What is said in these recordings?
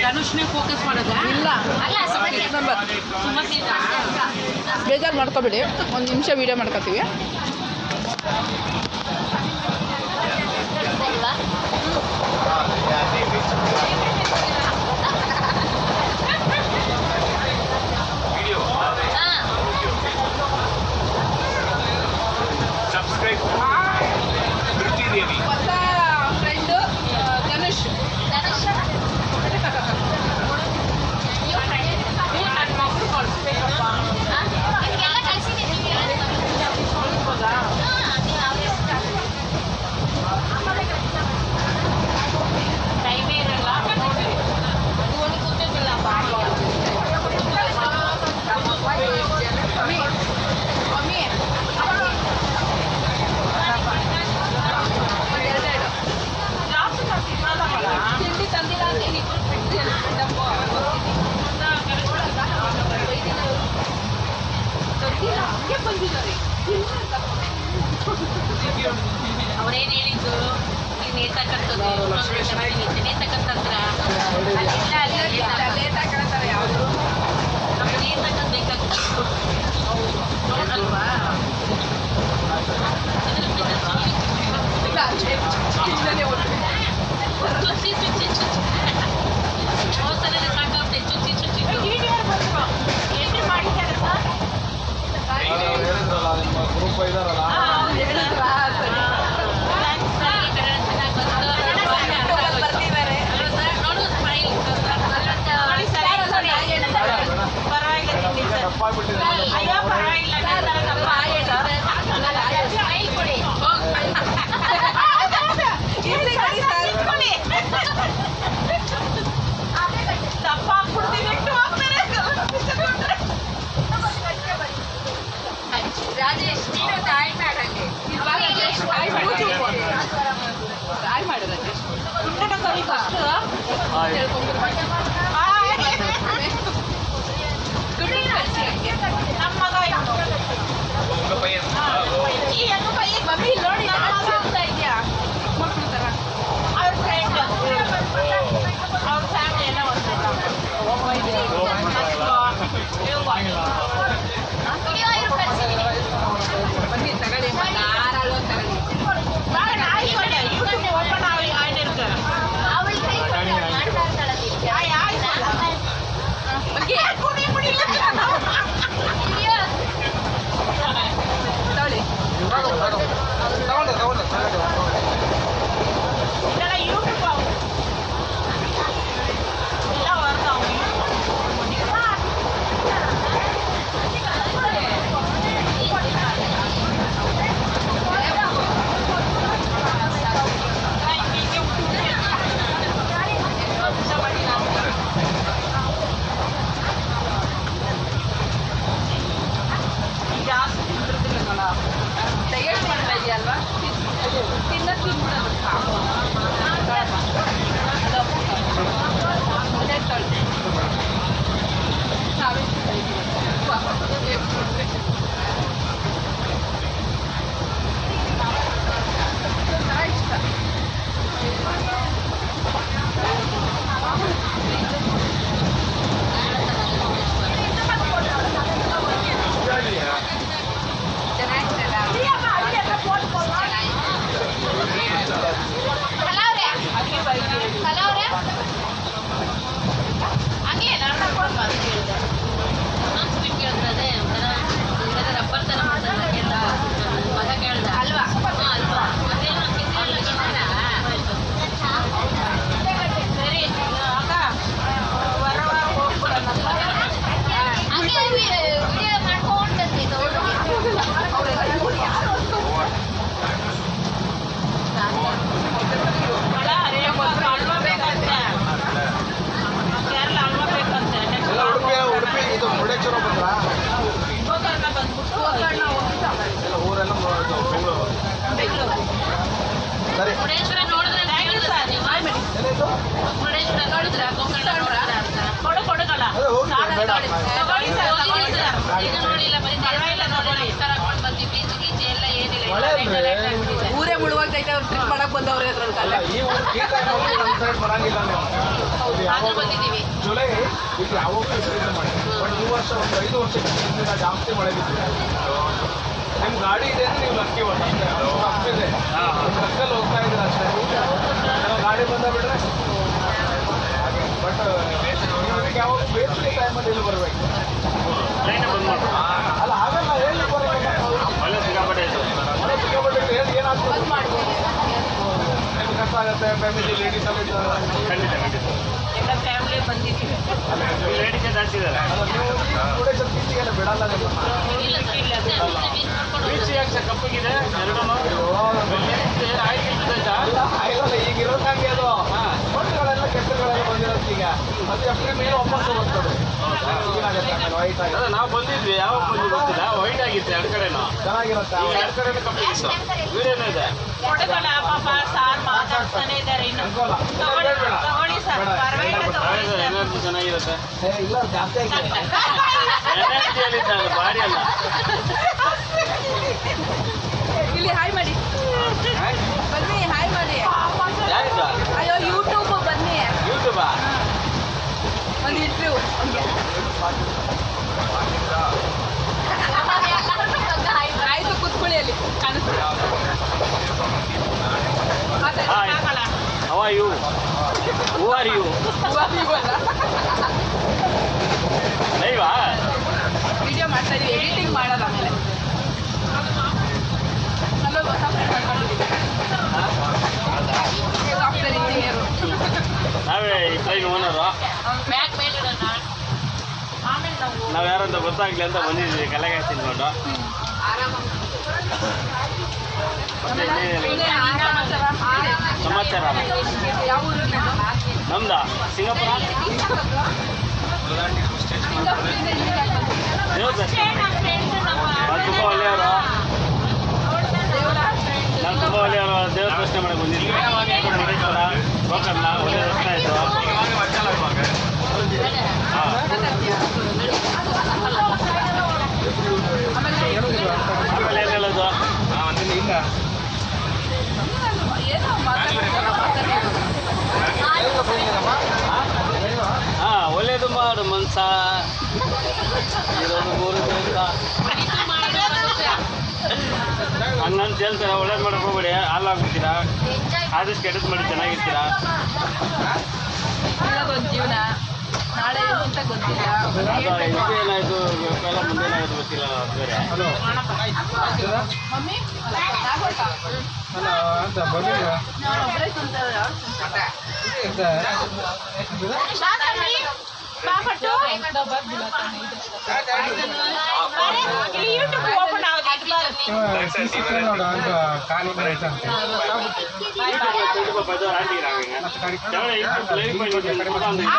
ಧನುಷ್ನೇ focus ಮಾಡೋದಾ? ಇಲ್ಲ, ಬೇಜಾರು ಮಾಡ್ಕೊಬೇಡಿ, ಒಂದು ನಿಮಿಷ ವೀಡಿಯೋ ಮಾಡ್ಕೊತೀವಿ. ಹೊಸ ಫ್ರೆಂಡು ಧನುಷ್. ತಿಂಡಿ ತಂದಿಲ್ಲ ಅಂತ ಹೇಳಿ ಹಂಗೆ ಬಂದಿದ್ದಾರೆ. ಅವ್ರೇನು ಹೇಳಿದ್ದು, ನೀನು ನೇತಕ್ಕಂಥದ್ದು ನೇತಕ್ಕಂತಂದ್ರ ನೇತಾಕಂತಾರೆ ಯಾವುದು ನಮ್ಗೆ ನೇತಕ್ಕಂತ ಬೇಕಾಗುತ್ತೆ ಅಲ್ವಾ? ಚುಚ್ಚಿ ಚುಚ್ಚಿ ಚುಚ್ಚಿ ಹೋದ್ಸಲ ಸಾಕಾಗುತ್ತೆ. ಚುಚ್ಚಿ ಚುಚ್ಚಿ ಏನ್ರಿ ಮಾಡಿದ್ದಾರೆ ಸರ್? ಗ್ರೂಪ್ ಇದಾರಲ್ಲ ರಾಜೇಶ್ ನೀನು ಆಯ್ ಮಾಡಂಗೆ ಆಯ್ ಮಾಡಿ ರಾಜೇಶ್. ನಮ್ಮ ಮಗ ಮಮ್ಮಿ ನೋಡಿ ಹೋಗ್ತಾ ಇದೆಯಾ ಮಕ್ಕಳು ತರ ಅವ್ರ ಫ್ರೆಂಡ್ ಅವ್ರ ಫ್ಯಾಮಿಲಿ ಎಲ್ಲ ಬನ್ನಿ ತಗೊಳ್ಳಿ, ಯಾರಾಳು ತಗೊಳ್ಳಿ. ಓಪನ್ ಆಗಿರ್ತಾರೆ. ತಗೊಳ್ಳಿ. ಇದೆಲ್ಲ ಯೂಟ್ಯೂಬ್ ಎಲ್ಲ ವರ್ಕ್ ಜಾಸ್ತಿ ತಿಂದಿರ್ತಿಲ್ಲ. ಡಯಟ್ ಮಾಡ್ತಾ ಇದೆಯಲ್ವಾ? ತಿನ್ನೋದು ರಬ್ಬರ್ ತರ ಮಗ ಕೇಳ್ದ ಅಲ್ವಾ? ಅಲ್ವಾ ಸರಿ ಅಕ್ಕ ವಾರ ಹೋಗ್ಬಿಡೋಣ. ಅಲ್ವಾ ಬೇಕಂತೆ, ಕೇರಳ ಅಲ್ವಾ ಬೇಕಂತೆ. ಉಡುಪಿ ಇದು ಮುರುಡೇಶ್ವರ ಬಂದ್ರ ಗೋಕರ್ಣ ಬಂದ್ಬಿಟ್ಟು ಊರೆಲ್ಲ ಬೆಂಗಳೂರು. ಸರಿ ಮುರುಡೇಶ್ವರ ನೋಡಿದ್ರೆ ಮುರುಡೇಶ್ವರ ನೋಡಿದ್ರ ಗೋಕರ್ಣ ನೋಡಿದ್ರ ಅಂತ ಕೊಡುಗಲ್ಲ ತಗೊಳ್ಳಿ ಸರ್, ಈಗ ನೋಡಿಲ್ಲ, ಬರೀ ಹಾಕೊಂಡು ಬಂದು ಬೀಚ್ ಗೀಚ್ ಎಲ್ಲ ನೈಟ್ ಅವ್ರು ಟ್ರಿಪ್ ಮಾಡಕ್ ಬಂದವ್ರೆ ಅದ್ರಲ್ಲಿ ಅಲ್ಲ ಈ ಊರು ಈ ಟೈಮಲ್ಲಿ ನಮ್ಮ ಸೈಡ್ ಬರಂಗಿಲ್ಲ ನೀವು ಇಲ್ಲಿ ಆದ್ರೂ ಯಾವಾಗ ಬಂದಿದ್ದೀವಿ. ಜುಲೈ ಇಲ್ಲಿ ಯಾವಾಗಲೂ ಇದರಿಂದ ಮಾಡಿ ಬಟ್ ಈ ವರ್ಷ ಒಂದು 5 ವರ್ಷಕ್ಕೆ ಜಾಸ್ತಿ ಮಳೆ ಬಿದ್ದಿದೆ ನಿಮ್ಮ ಗಾಡಿ ಇದೆ ಅಂದ್ರೆ ನೀವು ಲಕ್ಕಿ ಒಟ್ಟು ಅಷ್ಟೇ ತಪ್ಪಿದೆ ಟ್ರಕ್ಕಲ್ಲಿ ಹೋಗ್ತಾ ಇದ್ದೀರ ಅಷ್ಟೇ ನಾವು ಗಾಡಿ ಬಂದ ಬಿಟ್ರೆ ಬಟ್ ನಿಮಗೆ ಯಾವಾಗ ಬೇಸಿಗೆ ಟೈಮಲ್ಲಿ ಇಲ್ಲಿ ಬರಬೇಕು ಅಲ್ಲ ಆಗಲ್ಲ ಹೇಳಿ ಬರಬೇಕು ಒಳ್ಳೆ ಸಿಕ್ಕಾಪಟ್ಟೆ ಆಯಿತು. ಮನೆ ಸಿಕ್ಕಾಪಟ್ಟೆ ಹೇಳಿ ಏನಾಗ್ತದೆ ನಿಮ್ಗೆ ಕಷ್ಟ ಆಗುತ್ತೆ ಫ್ಯಾಮಿಲಿ ಲೇಡೀಸ್ ಅಲ್ಲಿ ಇದ್ದಾರೆ ಖಂಡಿತ ಖಂಡಿತ ಎಲ್ಲ ಫ್ಯಾಮಿಲಿ ಬಂದಿದ್ದೀವಿ. ಲೇಡೀಸೇ ಜಾಸ್ತಿ ಇದ್ದಾರೆ. ಮುರುಡೇಶ್ವರ ಬೀಚಿಗೆಲ್ಲ ಬಿಡಲ್ಲ ನಿಮ್ಮನ್ನ ಇಲ್ಲ ಸರ್, ಇಲ್ಲ ಸರ್. ಮೀನ್ ಮಾಡ್ಕೊಂಡು ಬೀಚ್ ಯಾಕೆ ಸರ್ ಕಪ್ಪಗಿದೆ ಎರಡೂ ಅಲ್ಲ ಇಲ್ಲ ಈಗ ಇರೋದಂಗೆ ಅದು ಮಣ್ಣುಗಳೆಲ್ಲ ಕೆಸರುಗಳೆಲ್ಲ ಬಂದಿರೋದು ಈಗ ಅದು ಎಪ್ರಿಲ್ ಮೇಲೆ ವಾಪಸ್ ಹೋಗ್ತದೆ ವೈಟ್ ಆಗಿ ಅದೇ ನಾವು ಬಂದಿದ್ವಿ ಯಾವಾಗ ಬಂದು ಗೊತ್ತಿಲ್ಲ ವೈಟ್ ಆಗಿತ್ತು ಎರಡು ಕಡೆನೂ ಚೆನ್ನಾಗಿರುತ್ತೆ ಈಗ ಎರಡು ಕಡೆನೂ ಕಪ್ಪಿಗಿತ್ತು ವಿಡಿಯೋನೂ ಇದೆ. ಕೊಡಗಲ್ಲ ಪಾಪ ಸಾರ್ ಮಾತಾಡ್ತಾನೆ ಇದ್ದಾರೆ ಇನ್ನು. ಅನುಕೂಲ ತಗೊಳ್ಳಿ ಸರ್, ಪರವಾಗಿಲ್ಲ ತಗೊಳ್ಳಿ ಸರ್. ಎನರ್ಜಿ ಚೆನ್ನಾಗಿರುತ್ತೆ. ಇಲ್ಲ ಜಾಸ್ತಿ ಆಗಿದೆ ಎನರ್ಜಿಯಲ್ಲಿ ಭಾರಿ ಅಲ್ಲ. ಇಲ್ಲಿ ಹಾಯ್ ಮಾಡಿ ಬನ್ನಿ ಹಾಯ್ ಮಾಡಿ ಯಾರಿದ ಅಯ್ಯೋ ಯೂಟ್ಯೂಬ್ ಬನ್ನಿ ಯೂಟ್ಯೂಬಾ? ಒಂದು ಇಂಟರ್ವ್ಯೂ ಆಯ್ತು ಕೂತ್ಕೊಳ್ಳಿ ಅಲ್ಲಿ ಕಾಣಿಸ್ತೀವಿ hi how are you who are you ಲೈವಾ? ವಿಡಿಯೋ ಮಾಡ್ತಾ ಇದೀವಿ ಎಡಿಟಿಂಗ್ ಮಾಡೋದು ಆಮೇಲೆ ಅಲ್ಲೊಬ್ಬ ಸಾಫ್ಟ್ವೇರ್ ಮಾಡ್ಕೊಂಡಿದ್ದೀವಿ ಸಾಫ್ಟ್ವೇರ್ ಇಂಜಿನಿಯರು ನಾವೇ ಈ ಟ್ರೈನ್ ಓನರು. ಬ್ಯಾಗ್ ಮೇಲೆ ಇಡೋಣ. ಆಮೇಲೆ ನಾವು ನಾವು ಯಾರಂತ ಗೊತ್ತಾಗ್ಲಿ ಅಂತ ಬಂದಿದ್ದೀವಿ ಕಲೆಗಾಯಿ ತಿನ್ಕೊಂಡು. ಮತ್ತೆ ಇನ್ನೇನಿಲ್ಲ. ಸಮಾಚಾರ ಯಾವ ಊರು ನಿಮ್ದು? ನಮ್ದಾ ಸಿಂಗಾಪುರ ದೇವದರ್ಶನ. ನಮ್ಮ ಫ್ರೆಂಡ್ ನಾನು ತುಂಬ ಒಳ್ಳೆಯವರು. ದೇವರ ನಾನು ತುಂಬ ಒಳ್ಳೆಯವರು. ದೇವ್ರ ದರ್ಶನ ಮಾಡಕ್ಕೆ ಬಂದಿದ್ವಿ. ಮುರುಡೇಶ್ವರ ಗೋಕರ್ಣ ಒಳ್ಳೆ ದರ್ಶನ ಆಯಿತು. ಹಾಂ ಆಮೇಲೆ ಆಮೇಲೆ ಏನು ಹೇಳೋದು? ಏನೋ ಮಾತಾಡ್ತಾರೆ ಹಾಂ ಒಳ್ಳೇದು ಮಾಡು ಮನ್ಸ ಇರೋದು ಮೂರು ದಿವಸ ಹಂಗಂತ ಹೇಳ್ತಾರೆ. ಒಳ್ಳೇದು ಮಾಡಕ್ಕೆ ಹೋಗ್ಬೇಡಿ, ಹಾಳಾಗ್ಬಿಡ್ತೀರಾ. ಆದಷ್ಟು ಕೆಟ್ಟದ್ದು ಮಾಡಿ ಚೆನ್ನಾಗಿರ್ತೀರಾ. ಇರೋದೊಂದು ಜೀವನ ನಾಳೆ ಏನು ಅಂತ ಗೊತ್ತಿಲ್ಲ ಇದು ಏನಾಯಿತು ಕಾಲ ಮುಂದೆ ಏನಾಯಿತು ಗೊತ್ತಿಲ್ಲ ಬೇರೆ. ಮಮ್ಮಿ ನಾಗೋಟ ನಾನು ಒಬ್ಬರೇ ತಿಂತಾರೆ ಯೂಟ್ಯೂಬ್ ಓಪನ್ ಆಗೋದು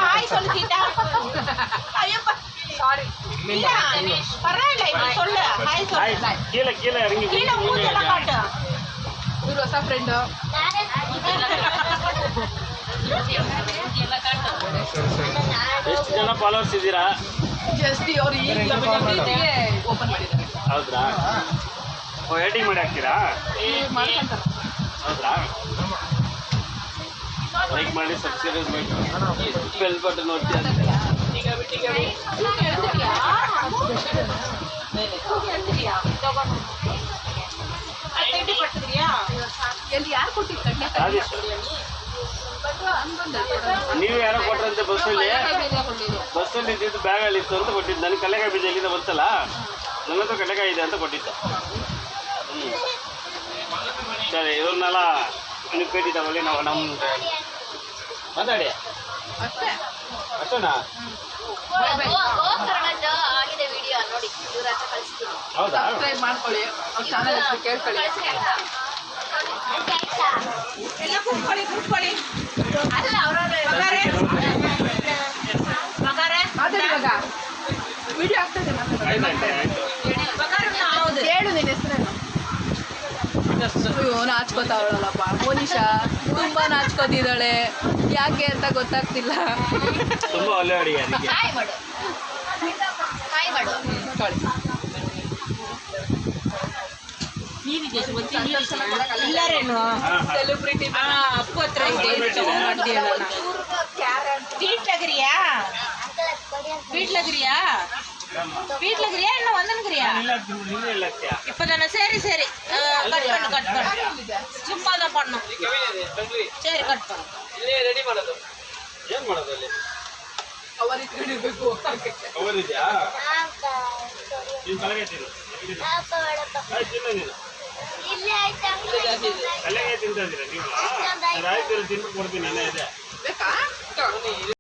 ஹாய் சொல்லு சீதா ஐயப்பா சாரி இல்ல பரவாயில்லை நீ சொல்லு ஹாய் சொல்லு கீழே கீழே இறங்கி கீழே மூஞ்சல காட்டு ಇವರು ಹೊಸ ಫ್ರೆಂಡು ಎಷ್ಟು ಜನ ಫಾಲೋವರ್ಸ್ ಇದ್ದೀರಾ? ಜಸ್ಟ್ ಅವ್ರು ಈಗ ಇತ್ತೀಚೆಗೆ ಓಪನ್ ಮಾಡಿದ್ದಾರೆ ಹೌದ್ರಾ? ಓ ಎಡಿಟಿಂಗ್ ಮಾಡಿ ಹಾಕ್ತೀರಾ? ಮಾಡ್ಕೊಂತಾರೆ ಹೌದ್ರಾ? ಲೈಕ್ ಮಾಡಿ ಸಬ್ಸ್ಕ್ರೈಬ್ ಮಾಡಿ ಬೆಲ್ ಬಟನ್ ನೋಡ್ತೀಯ ಎಲ್ಲಿ ಯಾರು ಕೊಟ್ಟಿದ್ದು ರಾಜೇಶ್ ನೀವು ಯಾರೋ ಕೊಟ್ರಂತೆ ಬಸ್ಸಲ್ಲಿ ಬಸ್ಸಲ್ಲಿ ಇದ್ದಿದ್ದು ಬ್ಯಾಗಲ್ಲಿ ಇತ್ತು ಅಂತ ಕೊಟ್ಟಿದ್ದು. ನನಗೆ ಕಡಲೆಕಾಯಿ ಬೀಜ ಎಲ್ಲಿಂದ ಬಂತಲ್ಲ, ನನ್ನ ಹತ್ರ ಕಡಲೆಕಾಯಿ ಇದೆ ಅಂತ ಕೊಟ್ಟಿದ್ದೆ. ಸರಿ ಇವ್ರನ್ನೆಲ್ಲ ನೀವು ಭೇಟಿ ತಗೊಳ್ಳಿ. ನಾವು ನಮ್ಮ ಮಾತಾಡಿ ಅಷ್ಟೇ ಅಷ್ಟೇನಾ? ಗೋಕರ್ಣದ್ದು ಆಗಿದೆ ವಿಡಿಯೋ ನೋಡಿ ಇವ್ರ ಹತ್ರ ಕಳಿಸ್ತೀನಿ. ಹೌದಾ? ಸಬ್ಸ್ಕ್ರೈಬ್ ಮಾಡ್ಕೊಳ್ಳಿ ಅವ್ರ ಚಾನಲ್ ಹೆಸರು ಕೇಳ್ಕೊಳ್ಳಿ ಎಲ್ಲ ಕೂತ್ಕೊಳ್ಳಿ ಅಲ್ಲ ಅವ್ರವ್ರೆ ಮಗಾರೆ ಮಾತಾಡಿ ಇವಾಗ ವಿಡಿಯೋ ಆಗ್ತದೆ ಆಯ್ತು ಆಯ್ತು. ಹೇಳು ನಿನ್ನ ಹೆಸರೇನು? ಅಯ್ಯೋ ನಾಚ್ಕೋತಾವಳಲ್ಲಪ್ಪ ಮೋನಿಶಾ ತುಂಬಾ ನಾಚ್ಕೋತಿದ್ದಾಳೆ. ಯಾಕೆ ಅಂತ ಗೊತ್ತಾಗ್ತಿಲ್ಲ. ತುಂಬ ಒಳ್ಳೆ ಅಡುಗೆ ಅದಕ್ಕೆ. ಹಾಯ್ ಮಾಡು ಹಾಯ್ ಮಾಡು ಕಳಿ ನೀರಿದೆ ಇಲ್ಲಾರೇನು ಸೆಲೆಬ್ರಿಟಿ ಅಪ್ಪು ಹತ್ರ ಇದೆ வீட்லகிறியா வீட்லகிறியா வீட்லகிறியா இன்னும் வந்துனுக்கிறியா இப்பதானே சரி சரி கட் பண்ணு சும்மா தான் பண்ணும் சரி கட் பண்ணு ರೆಡಿ ಮಾಡೋದು ಏನ್ ಮಾಡೋದು ಅಲ್ಲಿ ಅವರ್ ಇಟ್ಕೊಂಡಿರ್ಬೇಕು ಅವರಿದ್ಯಾ ನೀನು ತಲೆಗೆ ತಿನ್ನು ತಲೆಗೆ ತಿಂತಿದ್ದೀರಾ ನೀವು ಆಯ್ತು ತಿಂದು ಕೊಡ್ತೀನಿ ನಾನೇ ಇದೆ ಬೇಕಾ